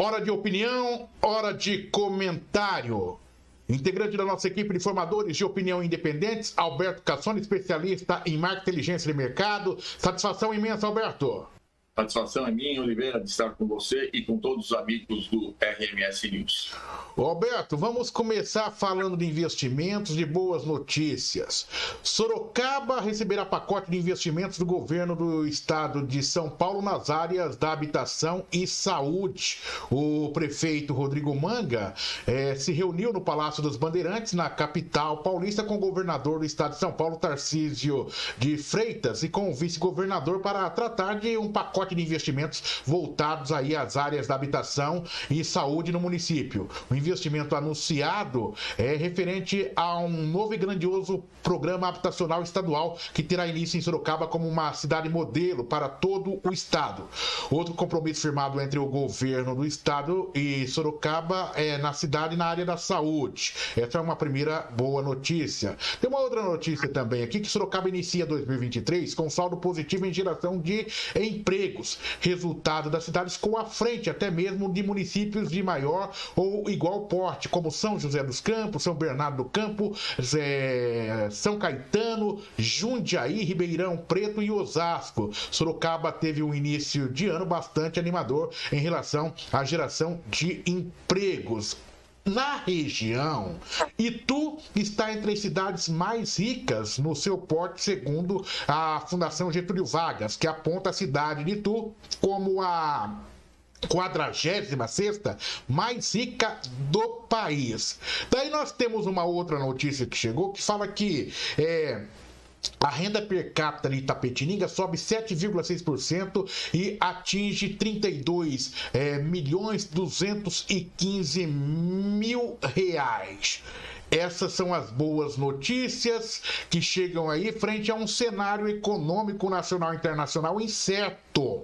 Hora de opinião, hora de comentário. Integrante da nossa equipe de formadores de opinião independentes, Alberto Cassone, especialista em marketing e inteligência de mercado. Satisfação imensa, Alberto. Satisfação é minha, Oliveira, de estar com você e com todos os amigos do RMS News. Alberto, vamos começar falando de investimentos, de boas notícias. Sorocaba receberá pacote de investimentos do governo do estado de São Paulo nas áreas da habitação e saúde. O prefeito Rodrigo Manga se reuniu no Palácio dos Bandeirantes, na capital paulista, com o governador do estado de São Paulo, Tarcísio de Freitas, e com o vice-governador para tratar de um pacote de investimentos voltados aí às áreas da habitação e saúde no município. O investimento anunciado é referente a um novo e grandioso programa habitacional estadual que terá início em Sorocaba como uma cidade modelo para todo o estado. Outro compromisso firmado entre o governo do estado e Sorocaba é na cidade, na área da saúde. Essa é uma primeira boa notícia. Tem uma outra notícia também aqui, que Sorocaba inicia 2023 com saldo positivo em geração de empregos, resultado das cidades com a frente até mesmo de municípios de maior ou igual porte, como São José dos Campos, São Bernardo do Campo, São Caetano, Jundiaí, Ribeirão Preto e Osasco. Sorocaba teve um início de ano bastante animador em relação à geração de empregos. Na região, Itu está entre as cidades mais ricas no seu porte, segundo a Fundação Getúlio Vargas, que aponta a cidade de Itu como a 46ª mais rica do país. Daí nós temos uma outra notícia que chegou, que fala que a renda per capita de Itapetininga sobe 7,6% e atinge 32.215.000 reais. Essas são as boas notícias que chegam aí frente a um cenário econômico nacional e internacional incerto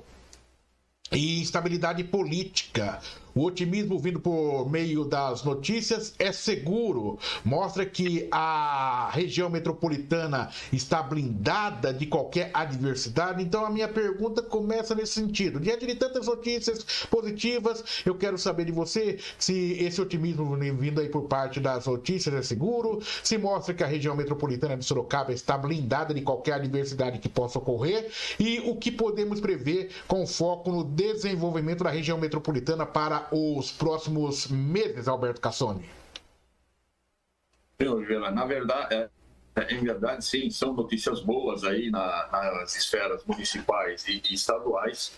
e instabilidade política. O otimismo vindo por meio das notícias é seguro. Mostra que a região metropolitana está blindada de qualquer adversidade. Então a minha pergunta começa nesse sentido. Diante de tantas notícias positivas, eu quero saber de você se esse otimismo vindo aí por parte das notícias é seguro, se mostra que a região metropolitana de Sorocaba está blindada de qualquer adversidade que possa ocorrer e o que podemos prever com foco no desenvolvimento da região metropolitana para os próximos meses, Alberto Cassone. Na verdade, em verdade, sim, são notícias boas aí nas esferas municipais e estaduais.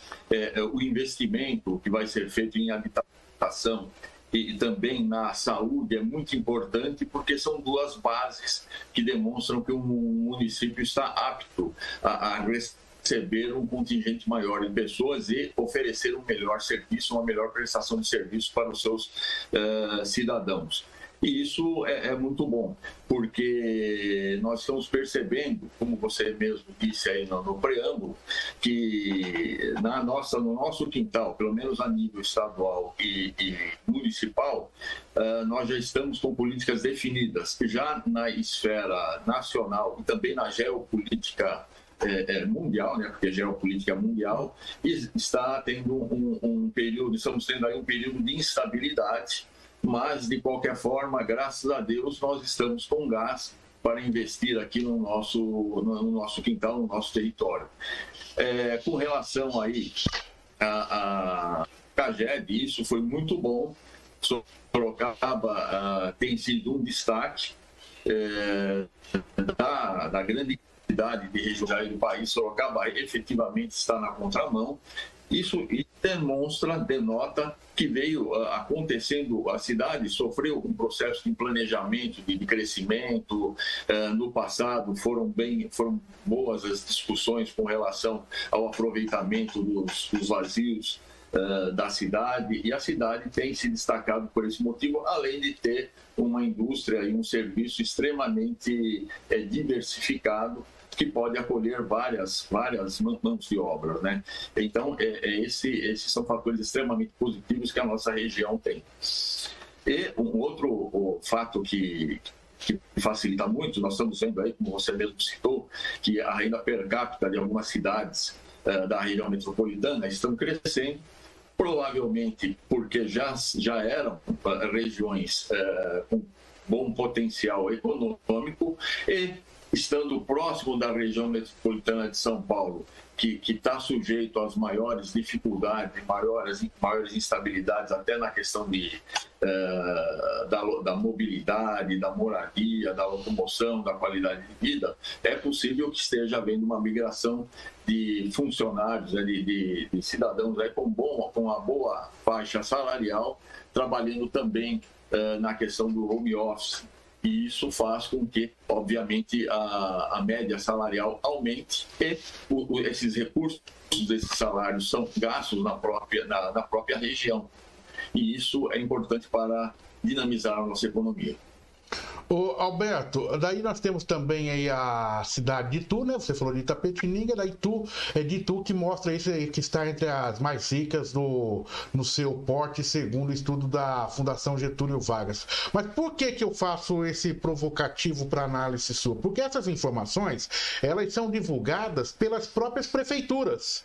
O investimento que vai ser feito em habitação e também na saúde é muito importante, porque são duas bases que demonstram que o município está apto a receber um contingente maior de pessoas e oferecer um melhor serviço, uma melhor prestação de serviço para os seus cidadãos. E isso é muito bom, porque nós estamos percebendo, como você mesmo disse aí no preâmbulo, que no nosso quintal, pelo menos a nível estadual e municipal, nós já estamos com políticas definidas. Já na esfera nacional e também na geopolítica mundial, né, porque a geopolítica mundial está tendo um período, estamos tendo aí um período de instabilidade, mas de qualquer forma, graças a Deus, nós estamos com gás para investir aqui no nosso quintal, no nosso território. Com relação aí a CAGED, isso foi muito bom. Sorocaba tem sido um destaque da grande de regiões do país. Sorocaba efetivamente está na contramão. Isso denota que veio acontecendo, a cidade sofreu um processo de planejamento, de crescimento. No passado foram boas as discussões com relação ao aproveitamento dos vazios da cidade, e a cidade tem se destacado por esse motivo, além de ter uma indústria e um serviço extremamente diversificado, que pode acolher várias mãos de obra, né? Então, esses são fatores extremamente positivos que a nossa região tem. E um outro fato que facilita muito, nós estamos vendo aí, como você mesmo citou, que a renda per capita de algumas cidades da região metropolitana estão crescendo, provavelmente porque já eram regiões com bom potencial econômico e estando próximo da região metropolitana de São Paulo, que está sujeito às maiores dificuldades, maiores instabilidades, até na questão da mobilidade, da moradia, da locomoção, da qualidade de vida, é possível que esteja havendo uma migração de funcionários, de cidadãos com uma boa faixa salarial, trabalhando também na questão do home office. E isso faz com que, obviamente, a média salarial aumente e esses recursos desses salários são gastos na própria região. E isso é importante para dinamizar a nossa economia. Ô Alberto, daí nós temos também aí a cidade de Itu, né? Você falou de Itapetininga, da Itu, de Itu que mostra isso aí, que está entre as mais ricas no seu porte, segundo o estudo da Fundação Getúlio Vargas. Mas por que eu faço esse provocativo para análise sua? Porque essas informações, elas são divulgadas pelas próprias prefeituras.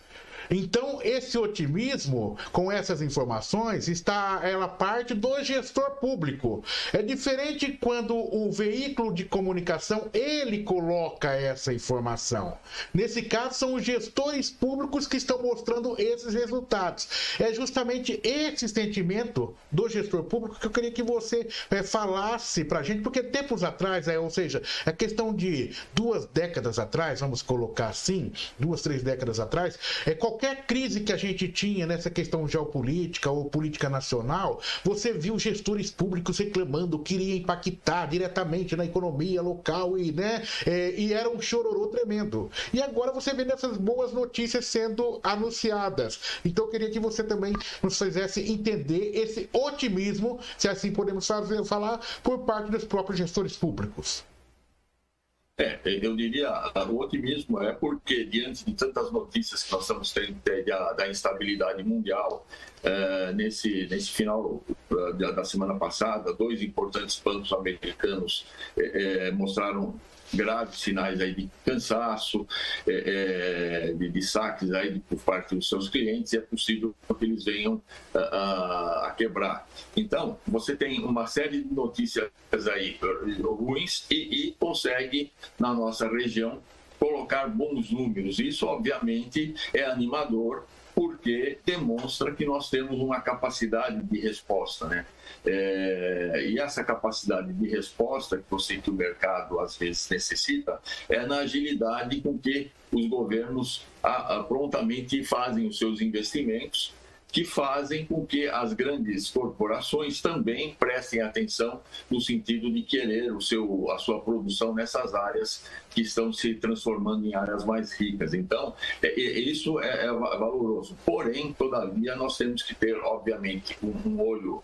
Então, esse otimismo com essas informações ela parte do gestor público. É diferente quando o veículo de comunicação ele coloca essa informação. Nesse caso, são os gestores públicos que estão mostrando esses resultados. É justamente esse sentimento do gestor público que eu queria que você falasse para a gente, porque tempos atrás, ou seja, a questão de 2 décadas atrás, vamos colocar assim, 2, 3 décadas atrás, qualquer crise que a gente tinha nessa questão geopolítica ou política nacional, você viu gestores públicos reclamando que iria impactar diretamente na economia local e era um chororô tremendo. E agora você vê essas boas notícias sendo anunciadas. Então eu queria que você também nos fizesse entender esse otimismo, se assim podemos falar, por parte dos próprios gestores públicos. Eu diria, o otimismo é porque, diante de tantas notícias que nós estamos tendo da instabilidade mundial, nesse final da semana passada, 2 importantes bancos americanos mostraram graves sinais aí de cansaço, de saques aí por parte dos seus clientes, e é possível que eles venham a quebrar. Então, você tem uma série de notícias aí ruins e consegue, na nossa região, colocar bons números. Isso, obviamente, é animador, porque demonstra que nós temos uma capacidade de resposta, né? E essa capacidade de resposta que o mercado às vezes necessita é na agilidade com que os governos prontamente fazem os seus investimentos, que fazem com que as grandes corporações também prestem atenção no sentido de querer a sua produção nessas áreas que estão se transformando em áreas mais ricas. Então, isso é valoroso. Porém, todavia, nós temos que ter, obviamente, um olho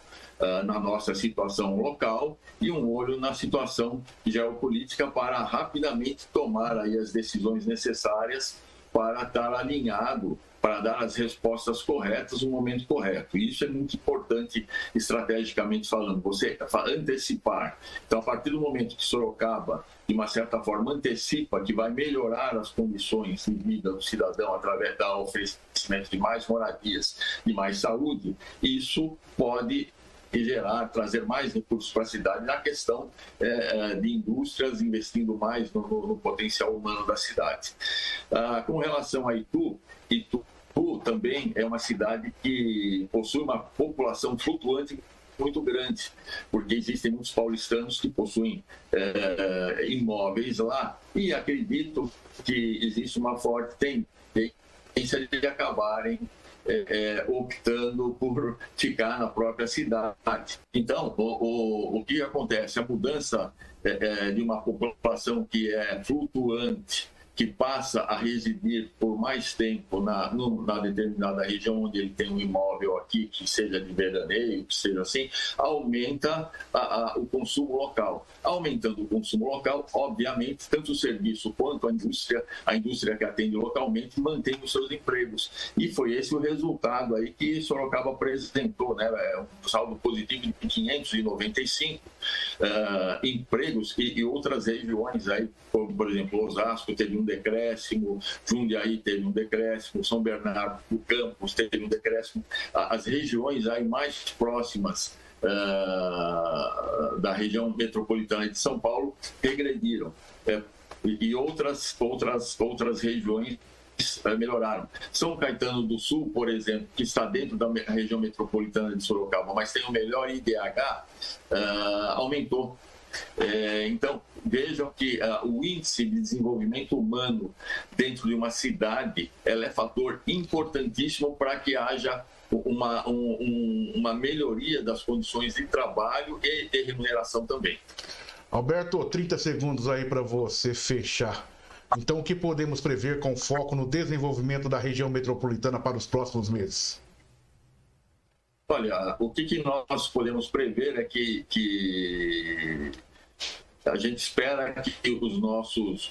na nossa situação local e um olho na situação geopolítica para rapidamente tomar aí as decisões necessárias para estar alinhado, para dar as respostas corretas no momento correto. E isso é muito importante, estrategicamente falando, você antecipar. Então, a partir do momento que Sorocaba, de uma certa forma, antecipa que vai melhorar as condições de vida do cidadão através do oferecimento de mais moradias e mais saúde, isso pode trazer mais recursos para a cidade na questão de indústrias, investindo mais no potencial humano da cidade. Com relação a Itu também é uma cidade que possui uma população flutuante muito grande, porque existem muitos paulistanos que possuem imóveis lá, e acredito que existe uma forte tendência de acabarem optando por ficar na própria cidade. Então, o que acontece? A mudança de uma população que é flutuante, que passa a residir por mais tempo na determinada região onde ele tem um imóvel aqui, que seja de veraneio, que seja assim, aumenta o consumo local. Aumentando o consumo local, obviamente, tanto o serviço quanto a indústria que atende localmente mantém os seus empregos. E foi esse o resultado aí que Sorocaba apresentou, né? Um saldo positivo de 595 empregos, e outras regiões aí, como, por exemplo, Osasco teve um decréscimo, Jundiaí teve um decréscimo, São Bernardo do Campos teve um decréscimo. As regiões aí mais próximas da região metropolitana de São Paulo regrediram. E outras regiões melhoraram. São Caetano do Sul, por exemplo, que está dentro da região metropolitana de Sorocaba, mas tem o melhor IDH, aumentou. Então, vejam que o índice de desenvolvimento humano dentro de uma cidade é fator importantíssimo para que haja uma melhoria das condições de trabalho e de remuneração também. Alberto, 30 segundos aí para você fechar. Então, o que podemos prever com foco no desenvolvimento da região metropolitana para os próximos meses? Olha, o que nós podemos prever é que a gente espera que os nossos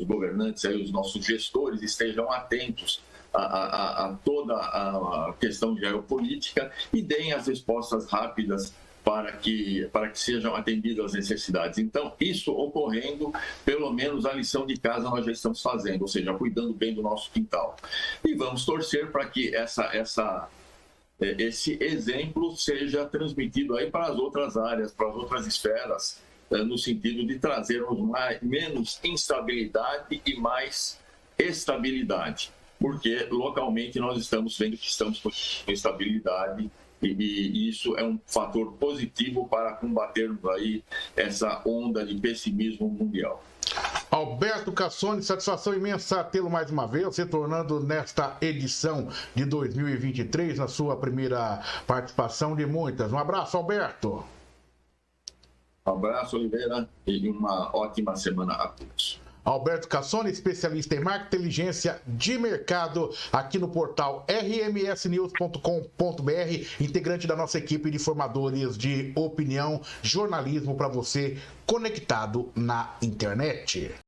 governantes, aí, os nossos gestores estejam atentos a toda a questão geopolítica e deem as respostas rápidas para que sejam atendidas as necessidades. Então, isso ocorrendo, pelo menos a lição de casa nós já estamos fazendo, ou seja, cuidando bem do nosso quintal. E vamos torcer para que esse exemplo seja transmitido aí para as outras áreas, para as outras esferas, no sentido de trazermos menos instabilidade e mais estabilidade, porque localmente nós estamos vendo que estamos com instabilidade e isso é um fator positivo para combatermos aí essa onda de pessimismo mundial. Alberto Cassone, satisfação imensa tê-lo mais uma vez, retornando nesta edição de 2023, na sua primeira participação de muitas. Um abraço, Alberto. Um abraço, Oliveira, e uma ótima semana a todos. Alberto Cassone, especialista em marketing e inteligência de mercado, aqui no portal rmsnews.com.br, integrante da nossa equipe de formadores de opinião, jornalismo para você conectado na internet.